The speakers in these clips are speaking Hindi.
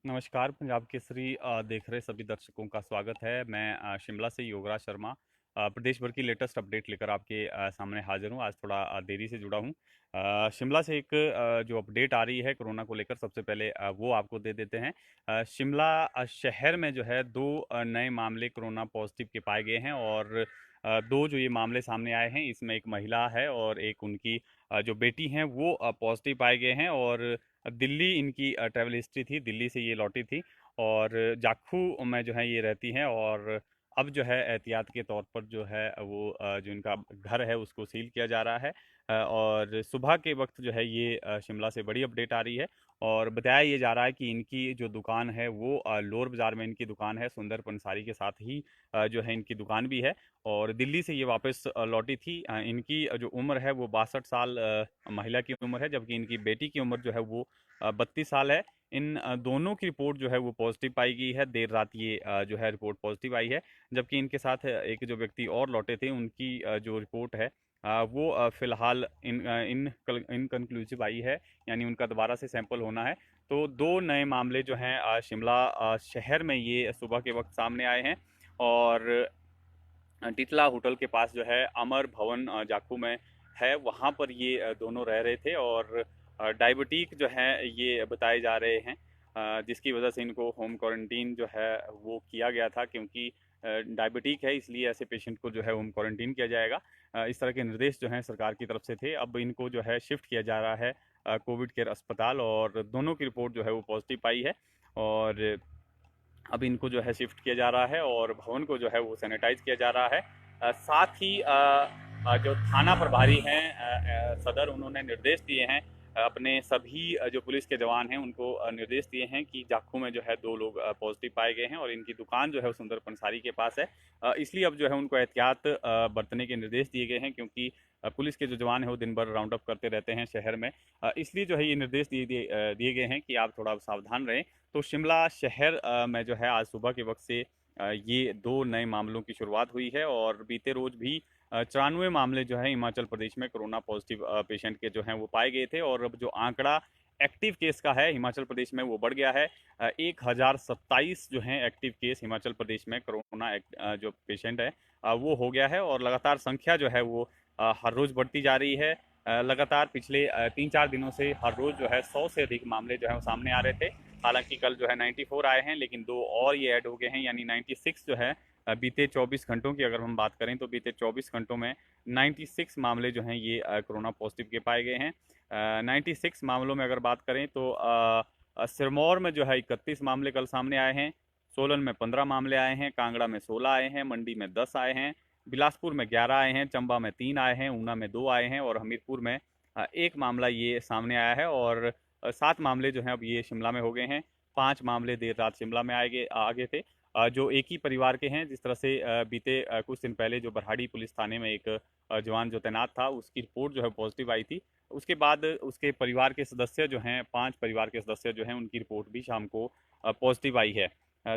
नमस्कार, पंजाब केसरी देख रहे सभी दर्शकों का स्वागत है। मैं शिमला से योगराज शर्मा प्रदेश भर की लेटेस्ट अपडेट लेकर आपके सामने हाज़िर हूँ। आज थोड़ा देरी से जुड़ा हूँ। शिमला से एक जो अपडेट आ रही है कोरोना को लेकर, सबसे पहले वो आपको दे देते हैं। शिमला शहर में जो है 2 नए मामले कोरोना पॉजिटिव के पाए गए हैं और 2 जो ये मामले सामने आए हैं, इसमें एक महिला है और एक उनकी जो बेटी हैं वो पॉजिटिव पाए गए हैं। और दिल्ली इनकी ट्रैवल हिस्ट्री थी, दिल्ली से ये लौटी थी और जाखू में जो है ये रहती हैं। और अब जो है एहतियात के तौर पर जो है वो जो इनका घर है उसको सील किया जा रहा है। और सुबह के वक्त जो है ये शिमला से बड़ी अपडेट आ रही है और बताया ये जा रहा है कि इनकी जो दुकान है वो लोअर बाज़ार में इनकी दुकान है, सुंदर पंसारी के साथ ही जो है इनकी दुकान भी है। और दिल्ली से ये वापस लौटी थी। इनकी जो उम्र है वो 62 साल महिला की उम्र है, जबकि इनकी बेटी की उम्र जो है वो 32 साल है। इन दोनों की रिपोर्ट जो है वो पॉजिटिव पाई गई है। देर रात ये जो है रिपोर्ट पॉजिटिव आई है, जबकि इनके साथ एक जो व्यक्ति और लौटे थे उनकी जो रिपोर्ट है वो फिलहाल इनकन्क्लूसिव आई है, यानी उनका दोबारा से सैंपल होना है। तो 2 नए मामले जो हैं शिमला शहर में ये सुबह के वक्त सामने आए हैं। और टिटला होटल के पास जो है अमर भवन जाखू में है, वहाँ पर ये दोनों रह रहे थे। और डायबिटिक जो है ये बताए जा रहे हैं, जिसकी वजह से इनको होम क्वारंटीन जो है वो किया गया था, क्योंकि डायबिटिक है इसलिए ऐसे पेशेंट को जो है होम क्वारंटीन किया जाएगा। इस तरह के निर्देश जो हैं सरकार की तरफ से थे। अब इनको जो है शिफ्ट किया जा रहा है कोविड केयर अस्पताल, और दोनों की रिपोर्ट जो है वो पॉजिटिव पाई है। और अब इनको जो है शिफ्ट किया जा रहा है और भवन को जो है वो सैनिटाइज किया जा रहा है। साथ ही जो थाना प्रभारी हैं सदर, उन्होंने निर्देश दिए हैं अपने सभी जो पुलिस के जवान हैं उनको निर्देश दिए हैं कि जाखू में जो है 2 लोग पॉजिटिव पाए गए हैं और इनकी दुकान जो है वो सुंदर पंसारी के पास है। इसलिए अब जो है उनको एहतियात बरतने के निर्देश दिए गए हैं, क्योंकि पुलिस के जो जवान हैं वो दिन भर राउंड अप करते रहते हैं शहर में। इसलिए जो है ये निर्देश दिए गए हैं कि आप थोड़ा सावधान रहें। तो शिमला शहर में जो है आज सुबह के वक्त से ये 2 नए मामलों की शुरुआत हुई है। और बीते रोज भी 94 मामले जो है हिमाचल प्रदेश में कोरोना पॉजिटिव पेशेंट के जो हैं वो पाए गए थे। और अब जो आंकड़ा एक्टिव केस का है हिमाचल प्रदेश में वो बढ़ गया है। 1027 जो हैं एक्टिव केस हिमाचल प्रदेश में कोरोना जो पेशेंट है वो हो गया है। और लगातार संख्या जो है वो हर रोज बढ़ती जा रही है। लगातार पिछले 3-4 दिनों से हर रोज जो है 100 से अधिक मामले जो है वो सामने आ रहे थे। हालांकि कल जो है 94 आए हैं, लेकिन 2 और ये ऐड हो गए हैं, यानी 96 जो है बीते 24 घंटों की अगर हम बात करें तो बीते 24 घंटों में 96 मामले जो हैं ये कोरोना पॉजिटिव के पाए गए हैं। 96 मामलों में अगर बात करें तो सिरमौर में जो है 31 मामले कल सामने आए हैं, सोलन में 15 मामले आए हैं, कांगड़ा में 16 आए हैं, मंडी में 10 आए हैं, बिलासपुर में 11 आए हैं, चंबा में 3 आए हैं, ऊना में 2 आए हैं और हमीरपुर में 1 मामला ये सामने आया है। और 7 मामले जो हैं अब ये शिमला में हो गए हैं। 5 मामले देर रात शिमला में आ गए थे, जो एक ही परिवार के हैं। जिस तरह से बीते कुछ दिन पहले जो बरहाड़ी पुलिस थाने में एक जवान जो तैनात था उसकी रिपोर्ट जो है पॉजिटिव आई थी, उसके बाद उसके परिवार के सदस्य जो हैं, 5 परिवार के सदस्य जो हैं, उनकी रिपोर्ट भी शाम को पॉजिटिव आई है।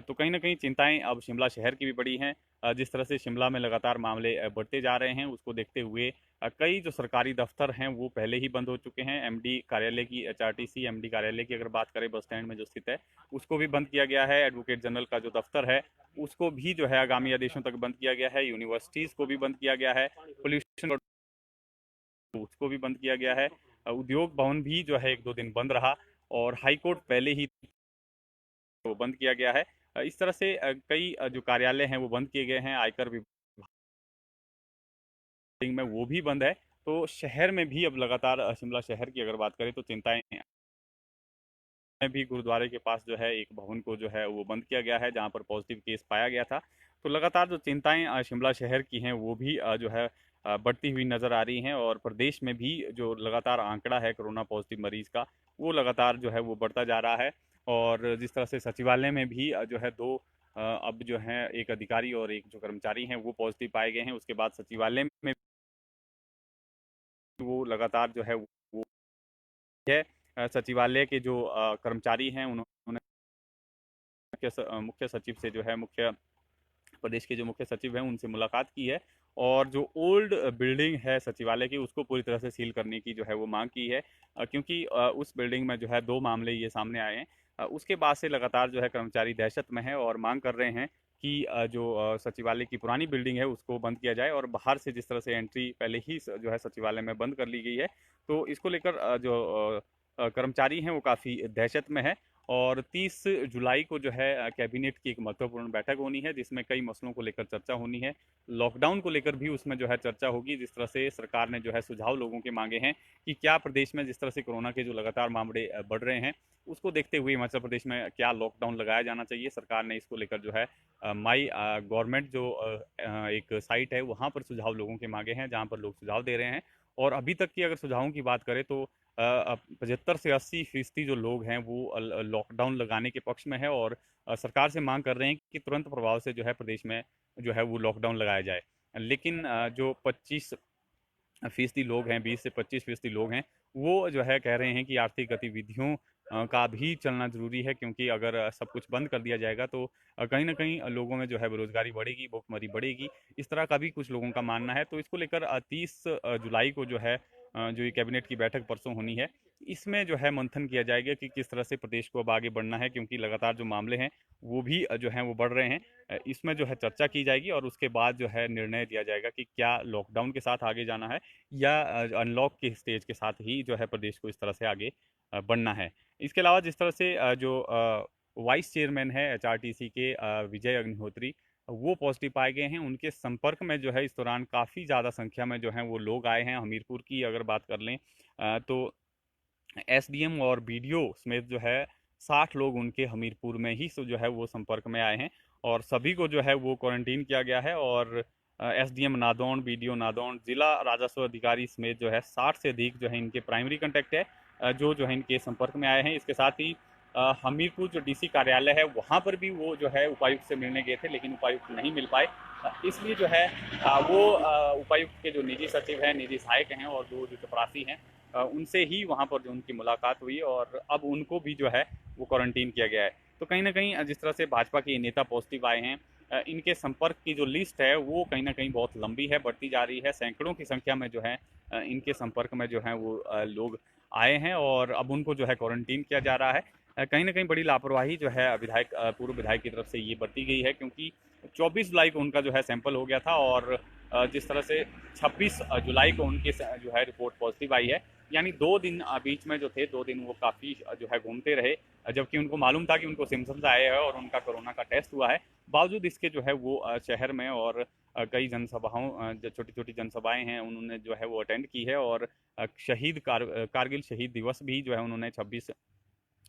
तो कहीं ना कहीं चिंताएं अब शिमला शहर की भी बढ़ी हैं। जिस तरह से शिमला में लगातार मामले बढ़ते जा रहे हैं, उसको देखते हुए कई जो सरकारी दफ्तर हैं वो पहले ही बंद हो चुके हैं। एमडी कार्यालय की, एचआरटीसी एमडी कार्यालय की अगर बात करें बस स्टैंड में जो स्थित है, उसको भी बंद किया गया है। एडवोकेट जनरल का जो दफ्तर है उसको भी जो है आगामी आदेशों तक बंद किया गया है। यूनिवर्सिटीज़ को भी बंद किया गया है। पोल्यूशन उसको भी बंद किया गया है। उद्योग भवन भी जो है 1-2 दिन बंद रहा और हाईकोर्ट पहले ही तो बंद किया गया है। इस तरह से कई जो कार्यालय हैं वो बंद किए गए हैं। आयकर विभाग में वो भी बंद है। तो शहर में भी अब लगातार शिमला शहर की अगर बात करें तो चिंताएं में भी गुरुद्वारे के पास जो है एक भवन को जो है वो बंद किया गया है, जहां पर पॉजिटिव केस पाया गया था। तो लगातार जो चिंताएं शिमला शहर की हैं वो भी जो है बढ़ती हुई नज़र आ रही हैं। और प्रदेश में भी जो लगातार आंकड़ा है कोरोना पॉजिटिव मरीज का, वो लगातार जो है वो बढ़ता जा रहा है। और जिस तरह से सचिवालय में भी जो है 2 अब जो है एक अधिकारी और एक जो कर्मचारी हैं वो पॉजिटिव पाए गए हैं। उसके बाद सचिवालय में वो लगातार जो है वो है। सचिवालय के जो कर्मचारी हैं उन्होंने मुख्य सचिव से जो है मुख्य प्रदेश के जो मुख्य सचिव हैं उनसे मुलाकात की है। और जो ओल्ड बिल्डिंग है सचिवालय की उसको पूरी तरह से सील करने की जो है वो मांग की है, क्योंकि उस बिल्डिंग में जो है 2 मामले ये सामने आए हैं। उसके बाद से लगातार जो है कर्मचारी दहशत में है और मांग कर रहे हैं कि जो सचिवालय की पुरानी बिल्डिंग है उसको बंद किया जाए और बाहर से जिस तरह से एंट्री पहले ही जो है सचिवालय में बंद कर ली गई है, तो इसको लेकर कर्मचारी हैं वो काफ़ी दहशत में है। और 30 जुलाई को जो है कैबिनेट की एक महत्वपूर्ण बैठक होनी है जिसमें कई मसलों को लेकर चर्चा होनी है। लॉकडाउन को लेकर भी उसमें जो है चर्चा होगी, जिस तरह से सरकार ने जो है सुझाव लोगों के मांगे हैं कि क्या प्रदेश में जिस तरह से कोरोना के जो लगातार मामले बढ़ रहे हैं उसको देखते हुए हिमाचल प्रदेश में क्या लॉकडाउन लगाया जाना चाहिए। सरकार ने इसको लेकर जो है माई गवर्नमेंट जो एक साइट है वहाँ पर सुझाव लोगों के मांगे हैं, जहाँ पर लोग सुझाव दे रहे हैं। और अभी तक की अगर सुझावों की बात करें तो 75 से 80% जो लोग हैं वो लॉकडाउन लगाने के पक्ष में है और सरकार से मांग कर रहे हैं कि तुरंत प्रभाव से जो है प्रदेश में जो है वो लॉकडाउन लगाया जाए। लेकिन जो 25% लोग हैं, 20 से 25% लोग हैं, वो जो है कह रहे हैं कि आर्थिक गतिविधियों का भी चलना ज़रूरी है, क्योंकि अगर सब कुछ बंद कर दिया जाएगा तो कहीं न कहीं लोगों में जो है बेरोज़गारी बढ़ेगी, भुखमरी बढ़ेगी। इस तरह का भी कुछ लोगों का मानना है। तो इसको लेकर 30 जुलाई को जो है जो ये कैबिनेट की बैठक परसों होनी है, इसमें जो है मंथन किया जाएगा कि किस तरह से प्रदेश को अब आगे बढ़ना है, क्योंकि लगातार जो मामले हैं वो भी जो हैं वो बढ़ रहे हैं। इसमें जो है चर्चा की जाएगी और उसके बाद जो है निर्णय दिया जाएगा कि क्या लॉकडाउन के साथ आगे जाना है या अनलॉक के स्टेज के साथ ही जो है प्रदेश को इस तरह से आगे बढ़ना है। इसके अलावा जिस तरह से जो वाइस चेयरमैन है एचआरटीसी के विजय अग्निहोत्री, वो पॉजिटिव पाए गए हैं। उनके संपर्क में जो है इस दौरान काफ़ी ज़्यादा संख्या में जो हैं वो लोग आए हैं। हमीरपुर की अगर बात कर लें तो एसडीएम और बीडीओ समेत जो है 60 लोग उनके हमीरपुर में ही जो है वो संपर्क में आए हैं और सभी को जो है वो क्वारंटीन किया गया है। और एसडीएम नादौन, बीडीओ नादौन, जिला राजस्व अधिकारी समेत जो है 60 से अधिक जो है इनके प्राइमरी कांटेक्ट है, जो है इनके संपर्क में आए हैं। इसके साथ ही हमीरपुर जो डीसी कार्यालय है वहाँ पर भी वो जो है उपायुक्त से मिलने गए थे, लेकिन उपायुक्त नहीं मिल पाए। इसलिए जो है वो उपायुक्त के जो निजी सचिव हैं, निजी सहायक हैं और दो जो चपरासी हैं, उनसे ही वहाँ पर जो उनकी मुलाकात हुई और अब उनको भी जो है वो क्वारंटीन किया गया है। तो कहीं न कहीं जिस तरह से भाजपा के नेता पॉजिटिव आए हैं, इनके संपर्क की जो लिस्ट है वो कहीं न कहीं बहुत लंबी है, बढ़ती जा रही है। सैकड़ों की संख्या में जो है इनके संपर्क में जो है वो लोग आए हैं और अब उनको जो है क्वारंटीन किया जा रहा है। कहीं न कहीं बड़ी लापरवाही जो है पूर्व विधायक की तरफ से ये बरती गई है, क्योंकि 24 जुलाई को उनका जो है सैंपल हो गया था और जिस तरह से 26 जुलाई को उनकी जो है रिपोर्ट पॉजिटिव आई है, यानी 2 दिन बीच में जो थे 2 दिन वो काफ़ी जो है घूमते रहे, जबकि उनको मालूम था कि उनको सिम्पटम्स आए हैं और उनका कोरोना का टेस्ट हुआ है। बावजूद इसके जो है वो शहर में और कई जनसभाओं जो छोटी-छोटी जनसभाएँ हैं उन्होंने जो है वो अटेंड की है और कारगिल शहीद दिवस भी जो है उन्होंने 26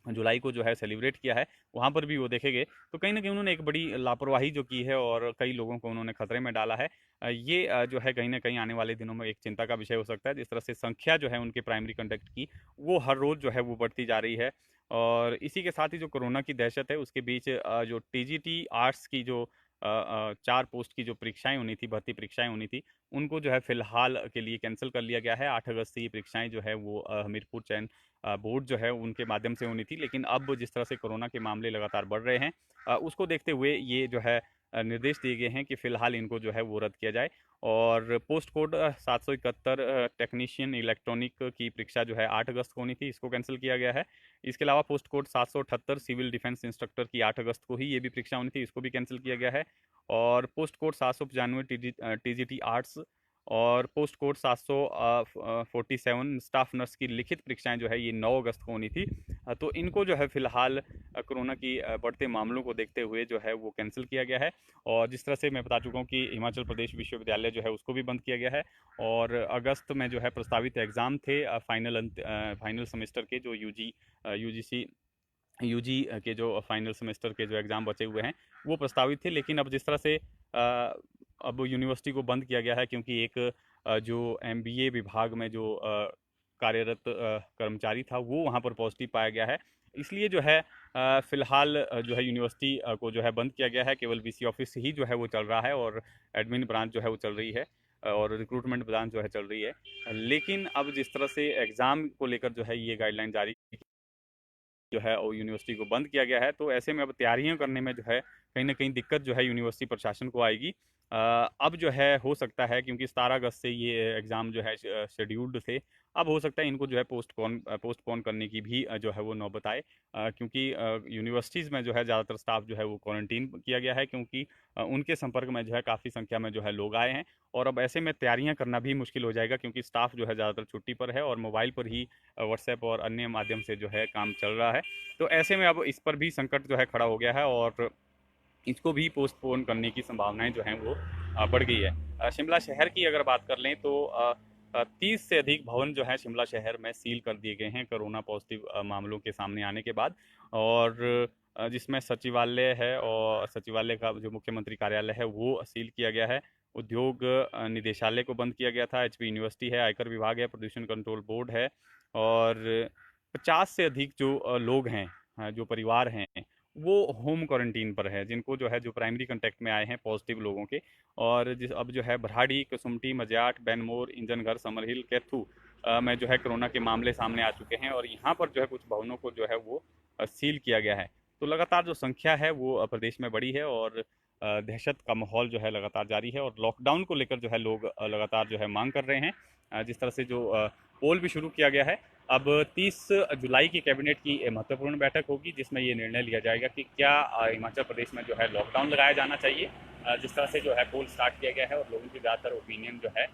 जुलाई को जो है सेलिब्रेट किया है, वहाँ पर भी वो देखे गए। तो कहीं न कहीं उन्होंने एक बड़ी लापरवाही जो की है और कई लोगों को उन्होंने खतरे में डाला है। ये जो है कहीं न कहीं आने वाले दिनों में एक चिंता का विषय हो सकता है। जिस तरह से संख्या जो है उनके प्राइमरी कांटेक्ट की, वो हर रोज़ जो है वो बढ़ती जा रही है। और इसी के साथ ही जो कोरोना की दहशत है उसके बीच जो टीजीटी आर्ट्स की जो 4 पोस्ट की जो परीक्षाएँ होनी थी, भर्ती परीक्षाएँ होनी थी, उनको जो है फ़िलहाल के लिए कैंसल कर लिया गया है। 8 अगस्त से ये परीक्षाएँ जो है वो हमीरपुर चयन बोर्ड जो है उनके माध्यम से होनी थी, लेकिन अब जिस तरह से कोरोना के मामले लगातार बढ़ रहे हैं, उसको देखते हुए ये जो है निर्देश दिए गए हैं कि फ़िलहाल इनको जो है वो रद्द किया जाए। और पोस्ट कोड 771 टेक्नीशियन इलेक्ट्रॉनिक की परीक्षा जो है 8 अगस्त को होनी थी, इसको कैंसिल किया गया है। इसके अलावा post code 778 civil defence instructor की 8 अगस्त को ही ये भी परीक्षा होनी थी, इसको भी कैंसिल किया गया है। और पोस्ट कोड 795 टीजीटी आर्ट्स और पोस्ट कोड 747 स्टाफ नर्स की लिखित परीक्षाएं जो है ये 9 अगस्त को होनी थी। तो इनको जो है फ़िलहाल कोरोना की बढ़ते मामलों को देखते हुए जो है वो कैंसिल किया गया है। और जिस तरह से मैं बता चुका हूँ कि हिमाचल प्रदेश विश्वविद्यालय जो है उसको भी बंद किया गया है और अगस्त में जो है प्रस्तावित एग्ज़ाम थे फाइनल सेमेस्टर के जो यूजीसी यूजी के जो फाइनल सेमेस्टर के जो एग्ज़ाम बचे हुए हैं वो प्रस्तावित थे, लेकिन अब जिस तरह से अब यूनिवर्सिटी को बंद किया गया है, क्योंकि एक जो एमबीए विभाग में जो कार्यरत कर्मचारी था वो वहाँ पर पॉजिटिव पाया गया है। इसलिए जो है फ़िलहाल जो है यूनिवर्सिटी को जो है बंद किया गया है। केवल वीसी ऑफिस ही जो है वो चल रहा है और एडमिन ब्रांच जो है वो चल रही है और रिक्रूटमेंट ब्रांच जो है चल रही है। लेकिन अब जिस तरह से एग्ज़ाम को लेकर जो है ये गाइडलाइन जारी जो है और यूनिवर्सिटी को बंद किया गया है, तो ऐसे में अब तैयारियां करने में जो है कहीं ना कहीं दिक्कत जो है यूनिवर्सिटी प्रशासन को आएगी। अब जो है हो सकता है, क्योंकि 17 अगस्त से ये एग्ज़ाम जो है शेड्यूल्ड थे अब हो सकता है इनको जो है पोस्टपोन करने की भी जो है वो नौबत आए, क्योंकि यूनिवर्सिटीज़ में जो है ज़्यादातर स्टाफ जो है वो क्वारंटीन किया गया है, क्योंकि उनके संपर्क में जो है काफ़ी संख्या में जो है लोग आए हैं। और अब ऐसे में तैयारियां करना भी मुश्किल हो जाएगा, क्योंकि स्टाफ जो है ज़्यादातर छुट्टी पर है और मोबाइल पर ही व्हाट्सएप और अन्य माध्यम से जो है काम चल रहा है। तो ऐसे में अब इस पर भी संकट जो है खड़ा हो गया है और इसको भी पोस्टपोन करने की संभावनाएं जो हैं वो बढ़ गई है। शिमला शहर की अगर बात कर लें तो 30 से अधिक भवन जो है शिमला शहर में सील कर दिए गए हैं कोरोना पॉजिटिव मामलों के सामने आने के बाद। और जिसमें सचिवालय है और सचिवालय का जो मुख्यमंत्री कार्यालय है वो सील किया गया है। उद्योग निदेशालय को बंद किया गया था, एचपी यूनिवर्सिटी है, आयकर विभाग है, प्रदूषण कंट्रोल बोर्ड है। और 50 से अधिक जो लोग हैं, जो परिवार हैं, वो होम क्वारंटीन पर है, जिनको जो है जो प्राइमरी कांटेक्ट में आए हैं पॉजिटिव लोगों के। और जिस अब जो है भराड़ी, कसुमटी, मजाट, बैनमोर, इंजनघर, समरहिल, कैथू में जो है कोरोना के मामले सामने आ चुके हैं और यहाँ पर जो है कुछ भवनों को जो है वो सील किया गया है। तो लगातार जो संख्या है वो प्रदेश में बढ़ी है और दहशत का माहौल जो है लगातार जारी है और लॉकडाउन को लेकर जो है लोग लगातार जो है मांग कर रहे हैं। जिस तरह से जो पोल भी शुरू किया गया है, अब 30 जुलाई की कैबिनेट की महत्वपूर्ण बैठक होगी जिसमें ये निर्णय लिया जाएगा कि क्या हिमाचल प्रदेश में जो है लॉकडाउन लगाया जाना चाहिए। जिस तरह से जो है पोल स्टार्ट किया गया है और लोगों की ज़्यादातर ओपिनियन जो है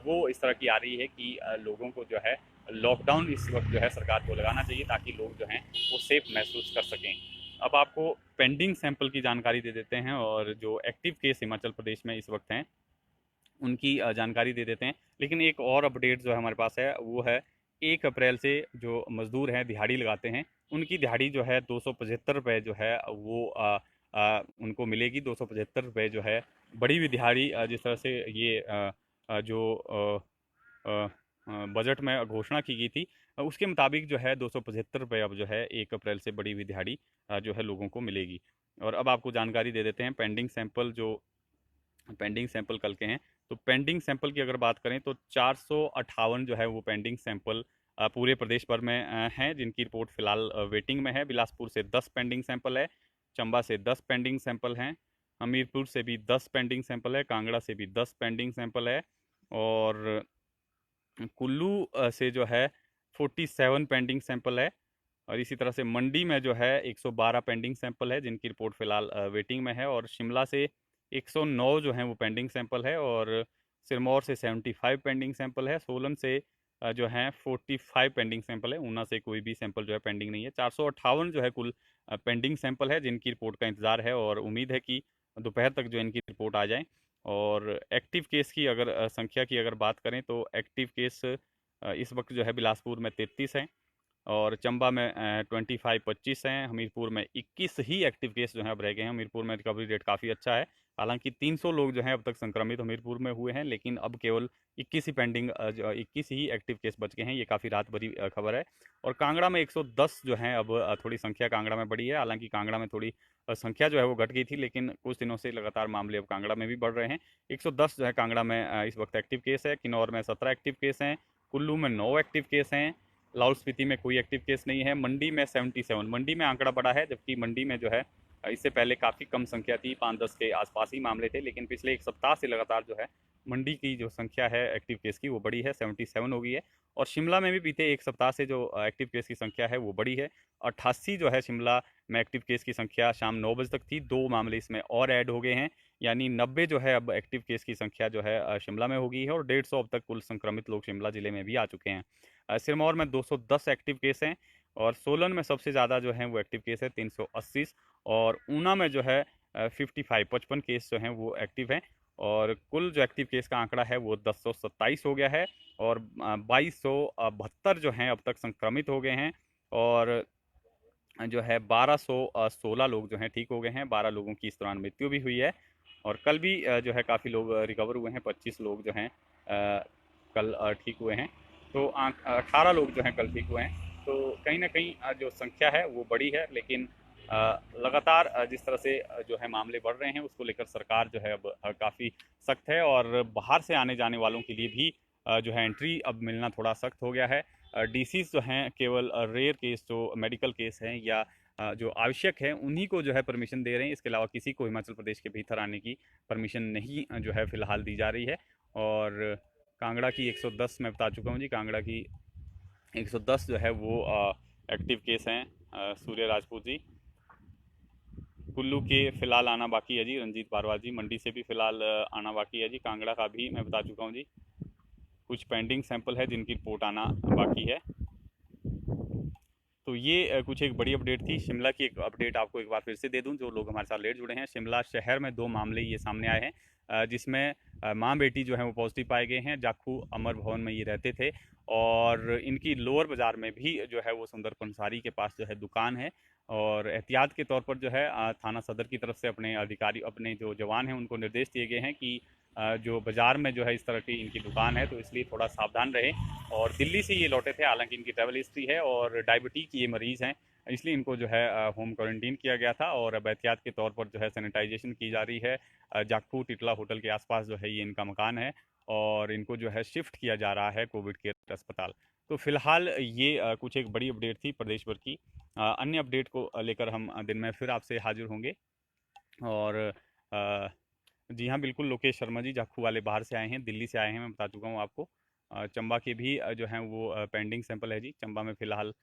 वो इस तरह की आ रही है कि लोगों को जो है लॉकडाउन इस वक्त जो है सरकार को लगाना चाहिए, ताकि लोग जो हैं वो सेफ महसूस कर सकें। अब आपको पेंडिंग सैंपल की जानकारी दे देते हैं और जो एक्टिव केस हिमाचल प्रदेश में इस वक्त हैं उनकी जानकारी दे देते हैं। लेकिन एक और अपडेट जो है हमारे पास है वो है 1 अप्रैल से जो मज़दूर हैं दिहाड़ी लगाते हैं, उनकी दिहाड़ी जो है 275 रुपये जो है वो उनको मिलेगी। 275 रुपये जो है बढ़ी हुई दिहाड़ी, जिस तरह से ये जो बजट में घोषणा की गई थी, उसके मुताबिक जो है 275 रुपये अब जो है 1 अप्रैल से बढ़ी हुई दिहाड़ी जो है लोगों को मिलेगी। और अब आपको जानकारी दे देते हैं पेंडिंग सैंपल कल के हैं। तो पेंडिंग सैंपल की अगर बात करें तो 458 जो है वो पेंडिंग सैंपल पूरे प्रदेश भर में हैं, जिनकी रिपोर्ट फिलहाल वेटिंग में है। बिलासपुर से 10 पेंडिंग सैंपल है, चंबा से 10 पेंडिंग सैंपल हैं, हमीरपुर से भी 10 पेंडिंग सैंपल है, कांगड़ा से भी 10 पेंडिंग सैंपल है और कुल्लू से जो है 47 पेंडिंग सैंपल है। और इसी तरह से मंडी में जो है 112 पेंडिंग सैंपल है, जिनकी रिपोर्ट फिलहाल वेटिंग में है। और शिमला से 109 जो हैं वो पेंडिंग सैंपल है और सिरमौर से 75 पेंडिंग सैंपल है, सोलन से जो हैं 45 पेंडिंग सैंपल है, ऊना से कोई भी सैंपल जो है पेंडिंग नहीं है। 458 जो है कुल पेंडिंग सैंपल है, जिनकी रिपोर्ट का इंतज़ार है और उम्मीद है कि दोपहर तक जो इनकी रिपोर्ट आ जाए। और एक्टिव केस की अगर संख्या की अगर बात करें तो एक्टिव केस इस वक्त जो है बिलासपुर में 33 हैं और चंबा में 25 हैं, हमीरपुर में 21 ही एक्टिव केस जो हैं अब रह गए हैं। हमीरपुर में रिकवरी रेट काफ़ी अच्छा है, हालांकि 300 लोग जो हैं अब तक संक्रमित हमीरपुर में हुए हैं, लेकिन अब केवल 21 ही एक्टिव केस बच गए हैं। ये काफ़ी राहत भरी खबर है। और कांगड़ा में 110 जो हैं अब थोड़ी संख्या कांगड़ा में बढ़ी है, हालांकि कांगड़ा में थोड़ी संख्या जो है वो घट गई थी, लेकिन कुछ दिनों से लगातार मामले अब कांगड़ा में भी बढ़ रहे हैं। 110 जो है कांगड़ा में इस वक्त एक्टिव केस है, किन्नौर में 17 एक्टिव केस हैं, कुल्लू में 9 एक्टिव केस हैं, लाहौल स्पीति में कोई एक्टिव केस नहीं है, मंडी में 77। मंडी में आंकड़ा बढ़ा है, जबकि मंडी में जो है इससे पहले काफ़ी कम संख्या थी, 5-10 के आसपास ही मामले थे, लेकिन पिछले एक सप्ताह से लगातार जो है मंडी की जो संख्या है एक्टिव केस की वो बढ़ी है, 77 हो गई है। और शिमला में भी बीते एक सप्ताह से जो एक्टिव केस की संख्या है वो बढ़ी है, 88 जो है शिमला में एक्टिव केस की संख्या शाम 9 बजे तक थी, 2 मामले इसमें और ऐड हो गए हैं, यानी 90 जो है अब एक्टिव केस की संख्या जो है शिमला में हो गई है और 150 अब तक कुल संक्रमित लोग शिमला जिले में भी आ चुके हैं। सिरमौर में 210 एक्टिव केस हैं और सोलन में सबसे ज़्यादा जो हैं वो एक्टिव केस है 380 और ऊना में जो है 55 केस जो हैं वो एक्टिव हैं और कुल जो एक्टिव केस का आंकड़ा है वो 1027 हो गया है और 2272 जो हैं अब तक संक्रमित हो गए हैं और जो है 1216 लोग जो हैं ठीक हो गए हैं, 12 लोगों की इस दौरान मृत्यु भी हुई है और कल भी जो है काफ़ी लोग रिकवर हुए हैं, 25 लोग जो हैं कल ठीक हुए हैं। तो 18 लोग जो हैं कल ठीक हुए हैं। तो कहीं ना कहीं जो संख्या है वो बड़ी है, लेकिन लगातार जिस तरह से जो है मामले बढ़ रहे हैं उसको लेकर सरकार जो है अब काफ़ी सख्त है और बाहर से आने जाने वालों के लिए भी जो है एंट्री अब मिलना थोड़ा सख्त हो गया है। डीसीज जो हैं केवल रेयर केस जो मेडिकल केस हैं या जो आवश्यक है उन्हीं को जो है परमिशन दे रहे हैं, इसके अलावा किसी को हिमाचल प्रदेश के भीतर आने की परमिशन नहीं जो है फ़िलहाल दी जा रही है। और कांगड़ा की 110 मैं बता चुका हूँ जी। कांगड़ा की 110 जो है वो एक्टिव केस हैं। सूर्य राजपूत जी। कुल्लू के फिलहाल आना बाकी है जी। रंजीत भारद्वाज जी। मंडी से भी फिलहाल आना बाकी है जी। कांगड़ा का भी मैं बता चुका हूँ जी। कुछ पेंडिंग सैंपल है जिनकी रिपोर्ट आना बाकी है। तो ये कुछ एक बड़ी अपडेट थी। शिमला की एक अपडेट आपको एक बार फिर से दे दूं, जो लोग हमारे साथ लेट जुड़े हैं। शिमला शहर में 2 मामले ये सामने आए हैं, जिसमें माँ बेटी जो है वो पॉजिटिव पाए गए हैं। जाखू अमर भवन में ये रहते थे और इनकी लोअर बाज़ार में भी जो है वो सुंदर पंसारी के पास जो है दुकान है। और एहतियात के तौर पर जो है थाना सदर की तरफ से अपने अधिकारी, अपने जो जवान हैं, उनको निर्देश दिए गए हैं कि जो बाज़ार में जो है इस तरह की इनकी दुकान है, तो इसलिए थोड़ा सावधान रहें। और दिल्ली से ये लौटे थे, हालांकि इनकी ट्रैवल हिस्ट्री है और डायबिटीज़ की ये मरीज़ हैं, इसलिए इनको जो है होम क्वारंटीन किया गया था। और अब एहतियात के तौर पर जो है सैनिटाइजेशन की जा रही है। जाखू टिटला होटल के आसपास जो है ये इनका मकान है और इनको जो है शिफ्ट किया जा रहा है कोविड केयर अस्पताल। तो फिलहाल ये कुछ एक बड़ी अपडेट थी प्रदेश भर की। अन्य अपडेट को लेकर हम दिन में फिर आपसे हाजिर होंगे। और जी हाँ, बिल्कुल, लोकेश शर्मा जी जाखू वाले बाहर से आए हैं, दिल्ली से आए हैं, मैं बता चुका हूँ आपको। चंबा के भी जो हैं वो पेंडिंग सैंपल है जी। चंबा में फ़िलहाल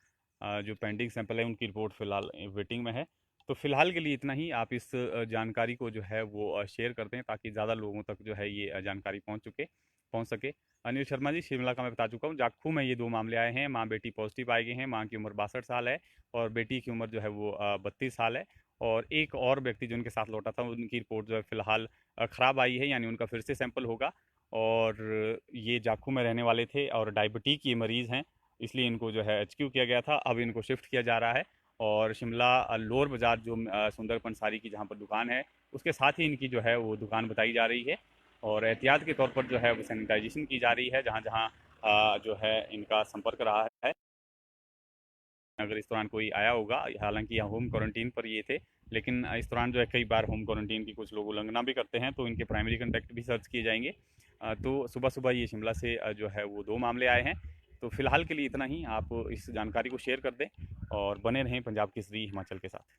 जो पेंडिंग सैंपल है उनकी रिपोर्ट फ़िलहाल वेटिंग में है। तो फ़िलहाल के लिए इतना ही। आप इस जानकारी को जो है वो शेयर कर दें, ताकि ज़्यादा लोगों तक जो है ये जानकारी पहुँच सके। अनिल शर्मा जी, शिमला का मैं बता चुका हूँ। जाखू में ये 2 मामले आए हैं, माँ बेटी पॉजिटिव पाए गए हैं। माँ की उम्र 62 साल है और बेटी की उम्र जो है वो 32 साल है। और एक और व्यक्ति जो उनके साथ लौटा था, उनकी रिपोर्ट जो है फ़िलहाल ख़राब आई है, यानी उनका फिर से सैंपल होगा। और ये जाखू में रहने वाले थे और डायबिटीज़ के मरीज़ हैं, इसलिए इनको जो है एचक्यू किया गया था। अब इनको शिफ्ट किया जा रहा है और शिमला लोअर बाज़ार जो सुंदर पंसारी की जहाँ पर दुकान है, उसके साथ ही इनकी जो है वो दुकान बताई जा रही है। और एहतियात के तौर पर जो है वो सैनिटाइजेशन की जा रही है, जहाँ-जहाँ जो है इनका संपर्क रहा है। अगर इस दौरान कोई आया होगा, हालांकि यहाँ होम क्वारंटीन पर ये थे, लेकिन इस दौरान जो है कई बार होम क्वारंटीन की कुछ लोग उल्लंघना भी करते हैं, तो इनके प्राइमरी कॉन्टैक्ट भी सर्च किए जाएंगे। तो सुबह सुबह ये शिमला से जो है वो 2 मामले आए हैं। तो फिलहाल के लिए इतना ही। आप इस जानकारी को शेयर कर दें और बने रहें पंजाब केसरी हिमाचल के साथ।